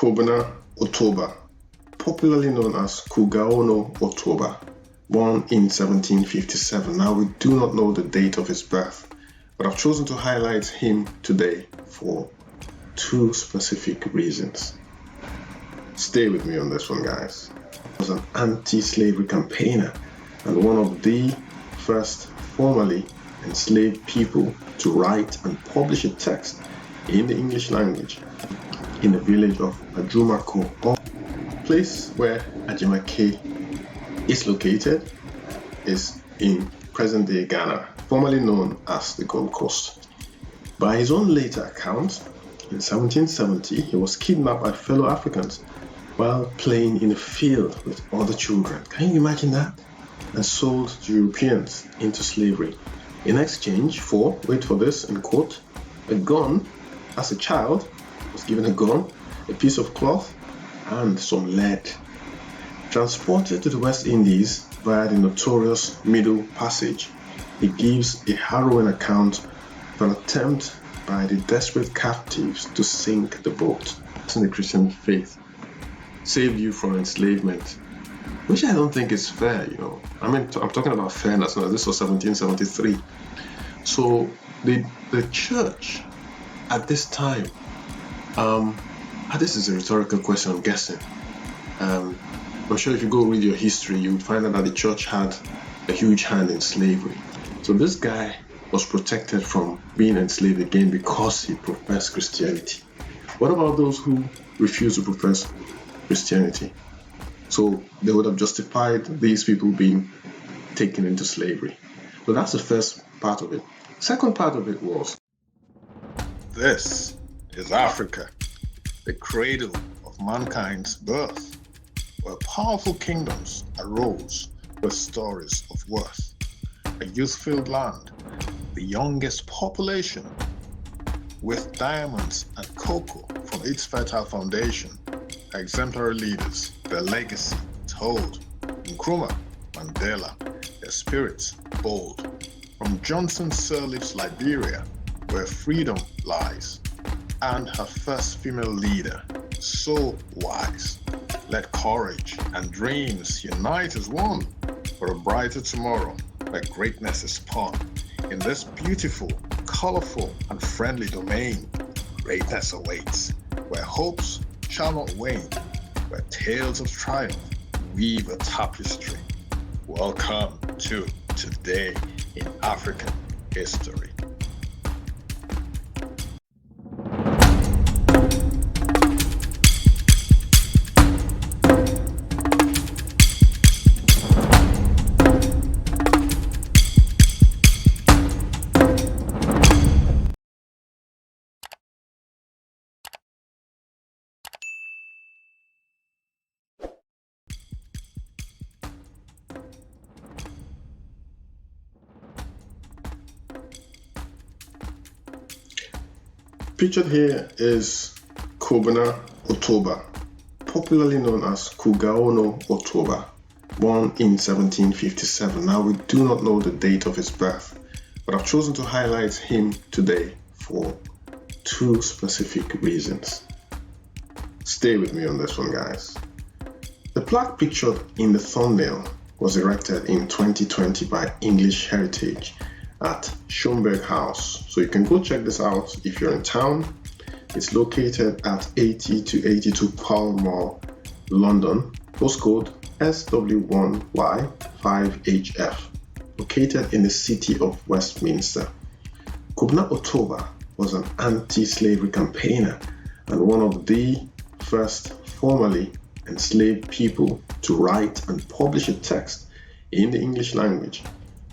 Quobna Ottobah, popularly known as Ottobah, born in 1757. Now, we do not know the date of his birth, but I've chosen to highlight him today for two specific reasons. Stay with me on this one, guys. He was an anti-slavery campaigner and one of the first formerly enslaved people to write and publish a text in the English language in the village of Ajumako, or place where Ajimake is located is in present-day Ghana, formerly known as the Gold Coast. By his own later account, in 1770, he was kidnapped by fellow Africans while playing in a field with other children. Can you imagine that? And sold to Europeans into slavery in exchange for, wait for this, in quote, a gun. As a child, was given a gun, a piece of cloth, and some lead. Transported to the West Indies via the notorious Middle Passage, he gives a harrowing account of an attempt by the desperate captives to sink the boat. In the Christian faith saved you from enslavement, which I don't think is fair, I mean, I'm talking about fairness. Now, this was 1773. So the church at this time, this is a rhetorical question, I'm guessing. I'm sure if you go read your history, you would find out that the church had a huge hand in slavery. So this guy was protected from being enslaved again because he professed Christianity. What about those who refuse to profess Christianity? So they would have justified these people being taken into slavery. So that's the first part of it. Second part of it was, this is Africa, the cradle of mankind's birth, where powerful kingdoms arose with stories of worth. A youth-filled land, the youngest population, with diamonds and cocoa from its fertile foundation, exemplary leaders, their legacy told. Nkrumah, Mandela, their spirits bold. From Johnson Sirleaf's Liberia, where freedom lies, and her first female leader, so wise. Let courage and dreams unite as one for a brighter tomorrow where greatness is spun. In this beautiful, colorful, and friendly domain, greatness awaits, where hopes shall not wane, where tales of triumph weave a tapestry. Welcome to Today in African History. Pictured here is Quobna Ottobah, popularly known as Ottobah, born in 1757. Now, we do not know the date of his birth, but I've chosen to highlight him today for two specific reasons. Stay with me on this one, guys. The plaque pictured in the thumbnail was erected in 2020 by English Heritage at Schomburg House. So you can go check this out if you're in town. It's located at 80 to 82 Pall Mall, London, postcode SW1Y5HF, located in the city of Westminster. Quobna Ottobah was an anti-slavery campaigner and one of the first formerly enslaved people to write and publish a text in the English language.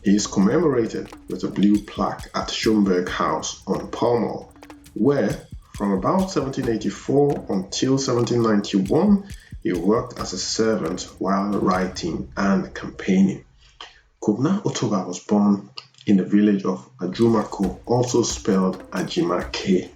He is commemorated with a blue plaque at Schomburg House on Pall Mall, where from about 1784 until 1791, he worked as a servant while writing and campaigning. Quobna Ottobah was born in the village of Ajumako, also spelled Ajimake,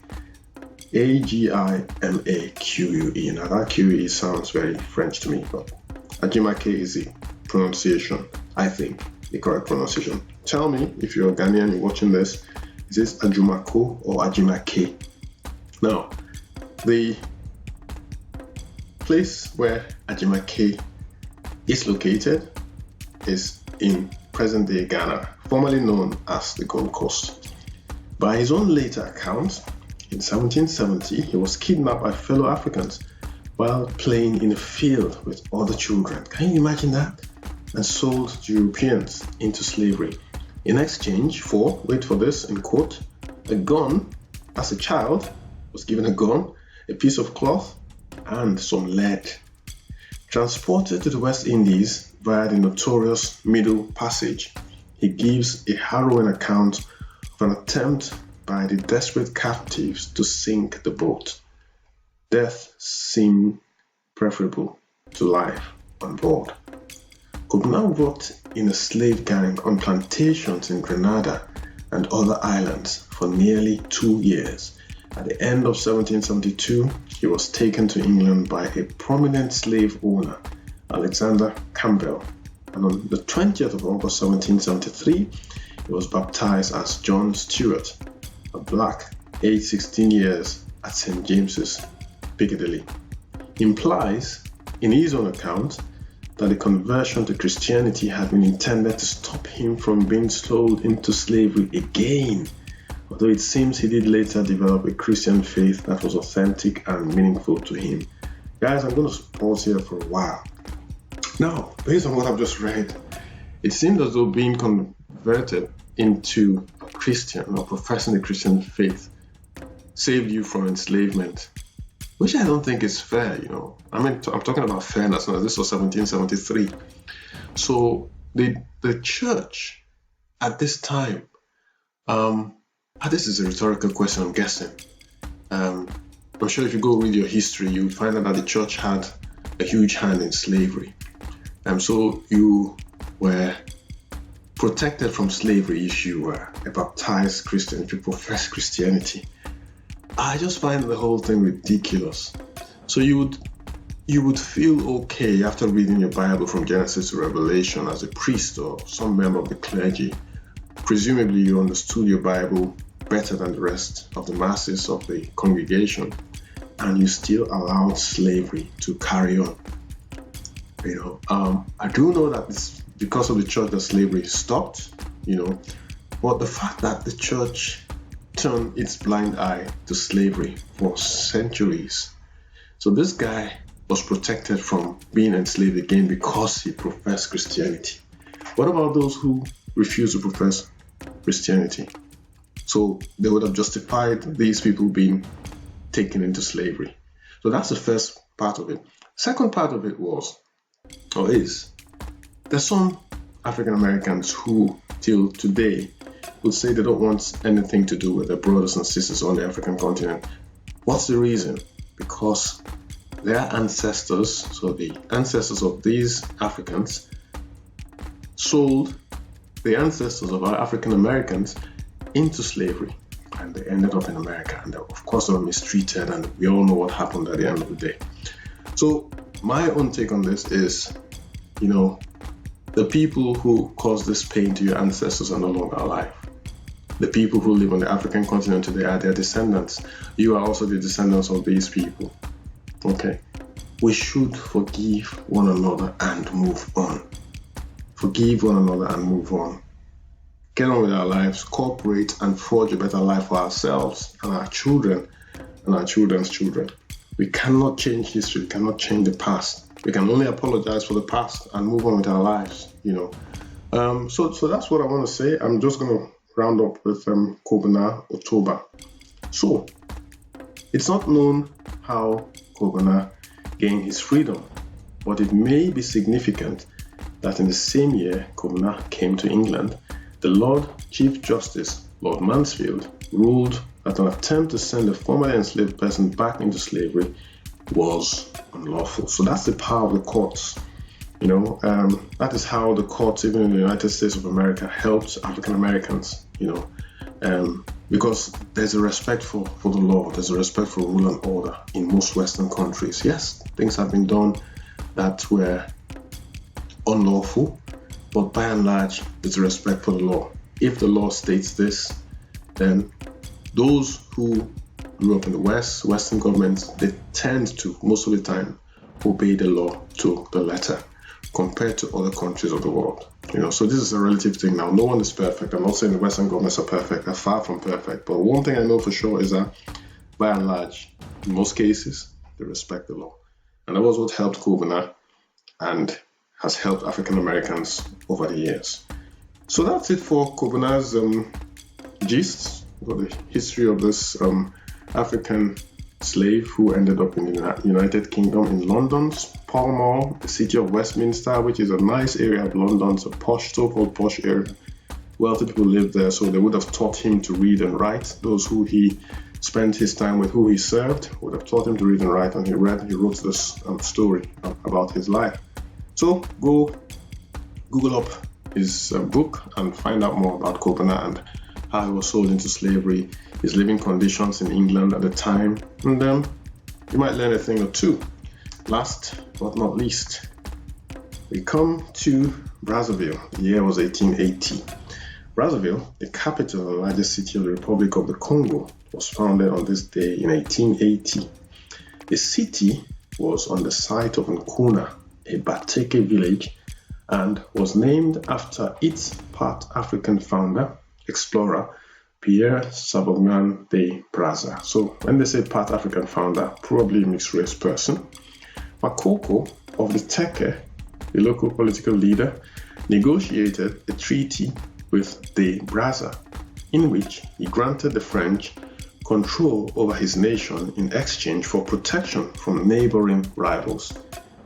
Agimaque. Now that QE sounds very French to me, but Ajimake is the pronunciation, I think. The correct pronunciation. Tell me if you're a Ghanaian, you're watching this, is this Ajumako or Ajimake? Now, the place where Ajimake is located is in present-day Ghana, formerly known as the Gold Coast. By his own later account, in 1770, he was kidnapped by fellow Africans while playing in a field with other children. Can you imagine that? And sold to Europeans into slavery. In exchange for, wait for this, in quote, a gun. As a child, was given a gun, a piece of cloth, and some lead. Transported to the West Indies via the notorious Middle Passage, he gives a harrowing account of an attempt by the desperate captives to sink the boat. Death seemed preferable to life on board. Quobna worked in a slave gang on plantations in Grenada and other islands for nearly 2 years. At the end of 1772, he was taken to England by a prominent slave owner, Alexander Campbell, and on the 20th of August 1773, he was baptized as John Stewart, a black, aged 16 years at St. James's, Piccadilly. He implies, in his own account, that the conversion to Christianity had been intended to stop him from being sold into slavery again, although it seems he did later develop a Christian faith that was authentic and meaningful to him. Guys, I'm going to pause here for a while. Now, based on what I've just read, it seems as though being converted into a Christian or professing the Christian faith saved you from enslavement, which I don't think is fair, I mean, I'm talking about fairness now. This was 1773. So the church at this time, this is a rhetorical question, I'm guessing. I'm sure if you go read your history, you'll find out that the church had a huge hand in slavery. So you were protected from slavery if you were a baptized Christian, if you profess Christianity. I just find the whole thing ridiculous. So you would feel okay after reading your Bible from Genesis to Revelation as a priest or some member of the clergy. Presumably you understood your Bible better than the rest of the masses of the congregation, and you still allowed slavery to carry on. I do know that it's because of the church that slavery stopped, but the fact that the church turned its blind eye to slavery for centuries. So this guy was protected from being enslaved again because he professed Christianity. What about those who refuse to profess Christianity? So they would have justified these people being taken into slavery. So that's the first part of it. Second part of it is there's some African Americans who till today would say they don't want anything to do with their brothers and sisters on the African continent. What's the reason? Because their ancestors, so the ancestors of these Africans, sold the ancestors of our African Americans into slavery, and they ended up in America. And of course they were mistreated, and we all know what happened at the end of the day. So my own take on this is, the people who caused this pain to your ancestors are no longer alive. The people who live on the African continent today are their descendants. You are also the descendants of these people. Okay? We should forgive one another and move on. Forgive one another and move on. Get on with our lives, cooperate, and forge a better life for ourselves and our children and our children's children. We cannot change history. We cannot change the past. We can only apologize for the past and move on with our lives, So that's what I want to say. I'm just going to round up with Quobna Ottobah. So, it's not known how Quobna gained his freedom, but it may be significant that in the same year Quobna came to England, the Lord Chief Justice, Lord Mansfield, ruled that an attempt to send a formerly enslaved person back into slavery was unlawful. So that's the power of the courts. That is how the courts, even in the United States of America, helped African Americans, because there's a respect for the law, there's a respect for rule and order in most Western countries. Yes, things have been done that were unlawful, but by and large, there's a respect for the law. If the law states this, then those who grew up in the West, Western governments, they tend to, most of the time, obey the law to the letter compared to other countries of the world. So this is a relative thing now. No one is perfect. I'm not saying the Western governments are perfect. They're far from perfect. But one thing I know for sure is that, by and large, in most cases, they respect the law. And that was what helped Quobna and has helped African Americans over the years. So that's it for Quobna's gist, for the history of this African slave who ended up in the United Kingdom in London's Pall Mall, the city of Westminster, which is a nice area of London. It's a posh, so-called posh area. Wealthy people live there, so they would have taught him to read and write. Those who he spent his time with, who he served, would have taught him to read and write, and he wrote this story about his life. So go Google up his book and find out more about Quobna and how he was sold into slavery, his living conditions in England at the time, and you might learn a thing or two. Last but not least, we come to Brazzaville. The year was 1880. Brazzaville, the capital and largest city of the Republic of the Congo, was founded on this day in 1880. The city was on the site of Quobna, a Bateke village, and was named after its part African founder, explorer, Pierre Sauvignon de Brazza. So when they say part African founder, probably a mixed race person. Makoko of the Teke, the local political leader, negotiated a treaty with de Brazza, in which he granted the French control over his nation in exchange for protection from neighboring rivals.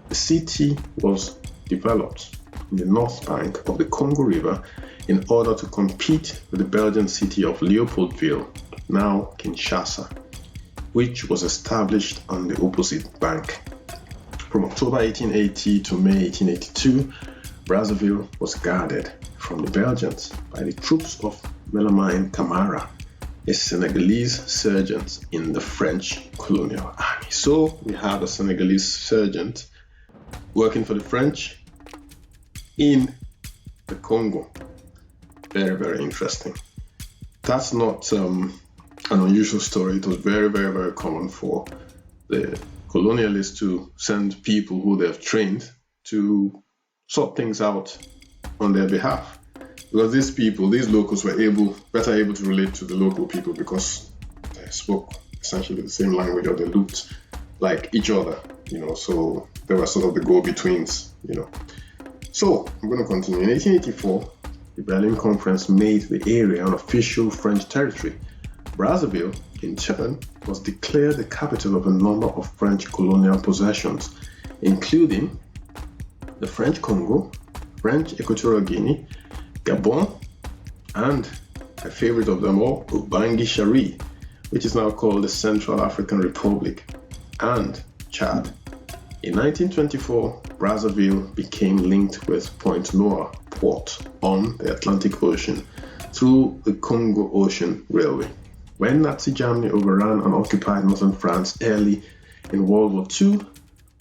The city was developed in the north bank of the Congo River in order to compete with the Belgian city of Leopoldville, now Kinshasa, which was established on the opposite bank. From October 1880 to May 1882, Brazzaville was guarded from the Belgians by the troops of Melamine Camara, a Senegalese sergeant in the French colonial army. So we have a Senegalese sergeant working for the French in the Congo. Very, very interesting. That's not an unusual story. It was very, very, very common for the colonialists to send people who they have trained to sort things out on their behalf. Because these locals were better able to relate to the local people because they spoke essentially the same language, or they looked like each other, so they were sort of the go-betweens, So I'm going to continue. In 1884, the Berlin Conference made the area an official French territory. Brazzaville, in turn, was declared the capital of a number of French colonial possessions, including the French Congo, French Equatorial Guinea, Gabon, and a favorite of them all, Ubangi Shari, which is now called the Central African Republic, and Chad. In 1924, Brazzaville became linked with Point Noir port on the Atlantic Ocean through the Congo Ocean Railway. When Nazi Germany overran and occupied northern France early in World War II,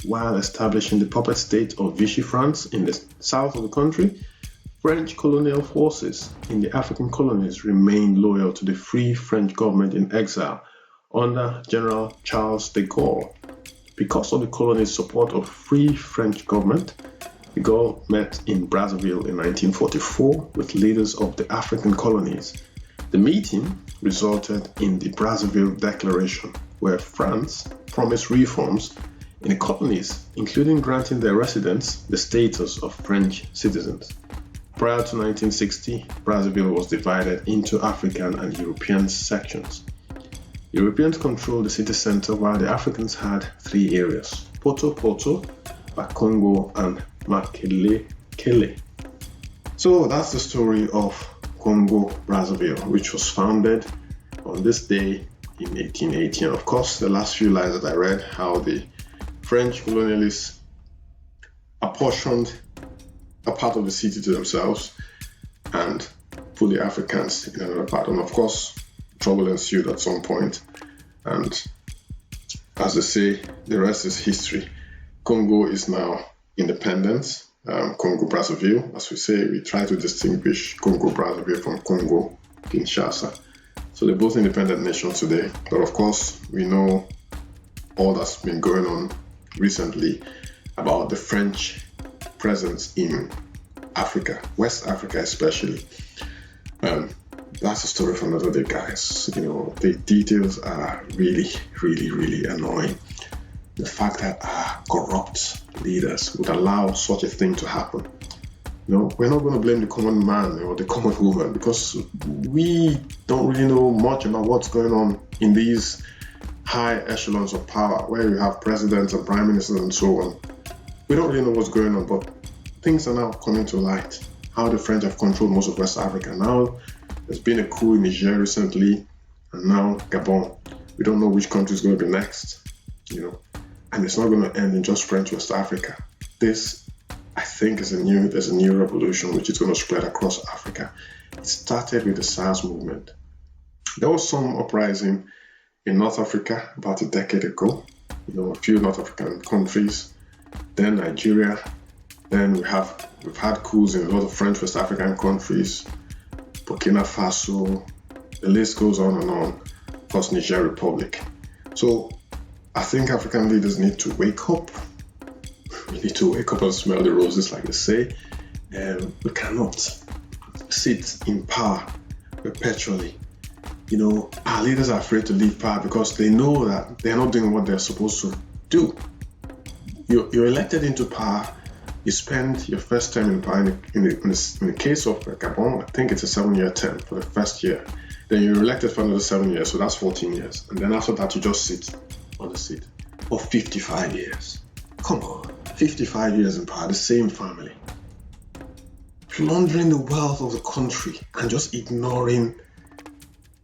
while establishing the puppet state of Vichy France in the south of the country, French colonial forces in the African colonies remained loyal to the Free French government in exile under General Charles de Gaulle. Because of the colony's support of Free French government, de Gaulle met in Brazzaville in 1944 with leaders of the African colonies. The meeting resulted in the Brazzaville Declaration, where France promised reforms in the colonies, including granting their residents the status of French citizens. Prior to 1960, Brazzaville was divided into African and European sections. Europeans controlled the city center while the Africans had three areas: Poto, Bakongo, and Makelekele. So that's the story of Congo Brazzaville, which was founded on this day in 1880. And of course, the last few lines that I read, how the French colonialists apportioned a part of the city to themselves and put the Africans in another part. And of course, trouble ensued at some point. And as they say, the rest is history. Congo is now independent. Congo Brazzaville, as we say, we try to distinguish Congo Brazzaville from Congo Kinshasa. So they're both independent nations today. But of course, we know all that's been going on recently about the French presence in Africa, West Africa especially. That's a story for another day, guys. The details are really, really, really annoying. The fact that corrupt leaders would allow such a thing to happen. We're not going to blame the common man or the common woman, because we don't really know much about what's going on in these high echelons of power, where you have presidents and prime ministers and so on. We don't really know what's going on, but things are now coming to light. How the French have controlled most of West Africa. Now, there's been a coup in Niger recently, and now Gabon. We don't know which country is going to be next, and it's not going to end in just French West Africa. This, I think, is a new revolution which is going to spread across Africa. It started with the SARS movement. There was some uprising in North Africa about a decade ago, a few North African countries, then Nigeria, then we've had coups in a lot of French West African countries, Burkina Faso, the list goes on and on, plus Niger Republic. So I think African leaders need to wake up. We need to wake up and smell the roses, like they say. We cannot sit in power perpetually. Our leaders are afraid to leave power because they know that they're not doing what they're supposed to do. You're elected into power. You spend your first term in power. In the case of Gabon, I think it's a 7-year term for the first year. Then you're elected for another 7 years, so that's 14 years. And then after that, you just sit on the seat for 55 years. Come on, 55 years in power, the same family. Plundering the wealth of the country and just ignoring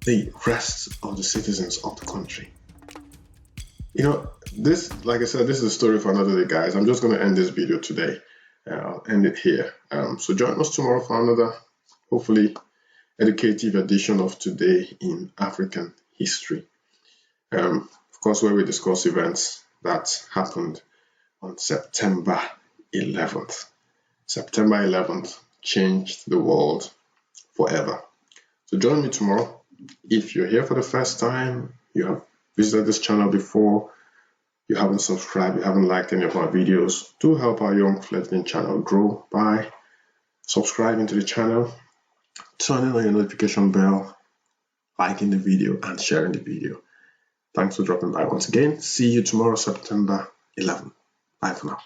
the rest of the citizens of the country. This, like I said, this is a story for another day, guys. I'm just going to end this video today. I'll end it here. So join us tomorrow for another, hopefully, educative edition of Today in African History. Of course, where we discuss events that happened on September 11th. September 11th changed the world forever. So join me tomorrow. If you're here for the first time, you have visited this channel before, you haven't subscribed, you haven't liked any of our videos, do help our young fledgling channel grow by subscribing to the channel, turning on your notification bell, liking the video, and sharing the video. Thanks for dropping by once again. See you tomorrow, September 11th. Bye for now.